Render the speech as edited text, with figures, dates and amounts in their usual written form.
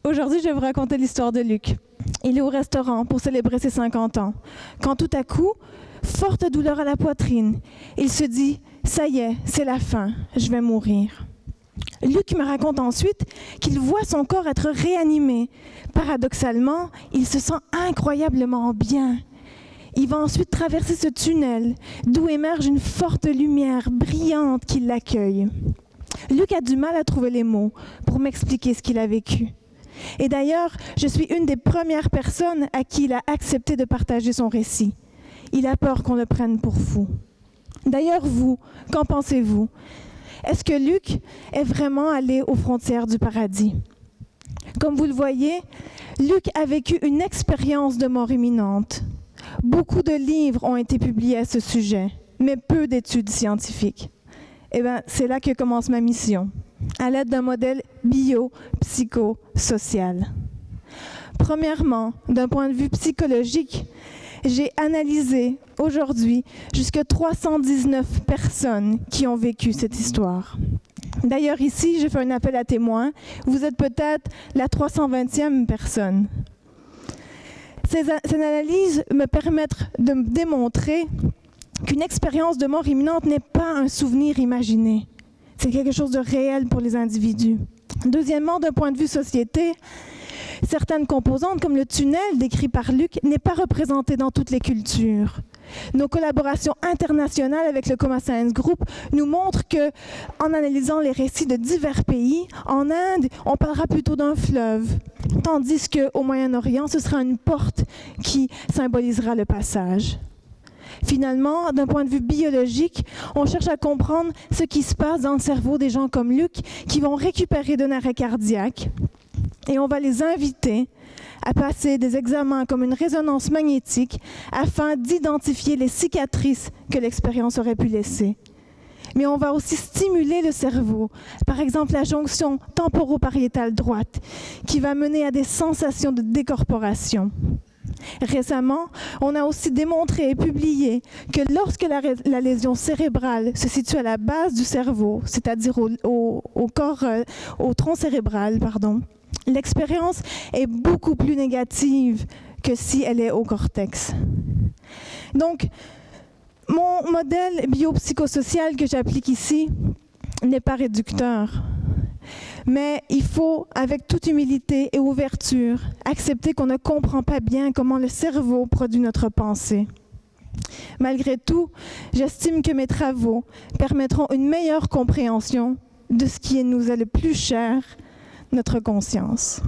Aujourd'hui, je vais vous raconter l'histoire de Luc. Il est au restaurant pour célébrer ses 50 ans, quand tout à coup, forte douleur à la poitrine, il se dit « Ça y est, c'est la fin, je vais mourir ». Luc me raconte ensuite qu'il voit son corps être réanimé. Paradoxalement, il se sent incroyablement bien. Il va ensuite traverser ce tunnel, d'où émerge une forte lumière brillante qui l'accueille. Luc a du mal à trouver les mots pour m'expliquer ce qu'il a vécu. Et d'ailleurs, je suis une des premières personnes à qui il a accepté de partager son récit. Il a peur qu'on le prenne pour fou. D'ailleurs, vous, qu'en pensez-vous? Est-ce que Luc est vraiment allé aux frontières du paradis? Comme vous le voyez, Luc a vécu une expérience de mort imminente. Beaucoup de livres ont été publiés à ce sujet, mais peu d'études scientifiques. Eh bien, c'est là que commence ma mission, à l'aide d'un modèle biopsychosocial. Premièrement, d'un point de vue psychologique, j'ai analysé aujourd'hui jusqu'à 319 personnes qui ont vécu cette histoire. D'ailleurs, ici, je fais un appel à témoins. Vous êtes peut-être la 320e personne. Ces analyses me permettent de me démontrer qu'une expérience de mort imminente n'est pas un souvenir imaginé. C'est quelque chose de réel pour les individus. Deuxièmement, d'un point de vue société, certaines composantes, comme le tunnel décrit par Luc, n'est pas représentée dans toutes les cultures. Nos collaborations internationales avec le Coma Science Group nous montrent que, en analysant les récits de divers pays, en Inde, on parlera plutôt d'un fleuve, tandis qu'au Moyen-Orient, ce sera une porte qui symbolisera le passage. Finalement, d'un point de vue biologique, on cherche à comprendre ce qui se passe dans le cerveau des gens comme Luc qui vont récupérer d'un arrêt cardiaque. Et on va les inviter à passer des examens comme une résonance magnétique afin d'identifier les cicatrices que l'expérience aurait pu laisser. Mais on va aussi stimuler le cerveau, par exemple la jonction temporopariétale droite, qui va mener à des sensations de décorporation. Récemment, on a aussi démontré et publié que lorsque la lésion cérébrale se situe à la base du cerveau, c'est-à-dire au tronc cérébral, l'expérience est beaucoup plus négative que si elle est au cortex. Donc, mon modèle biopsychosocial que j'applique ici n'est pas réducteur. Mais il faut, avec toute humilité et ouverture, accepter qu'on ne comprend pas bien comment le cerveau produit notre pensée. Malgré tout, j'estime que mes travaux permettront une meilleure compréhension de ce qui nous est le plus cher, notre conscience.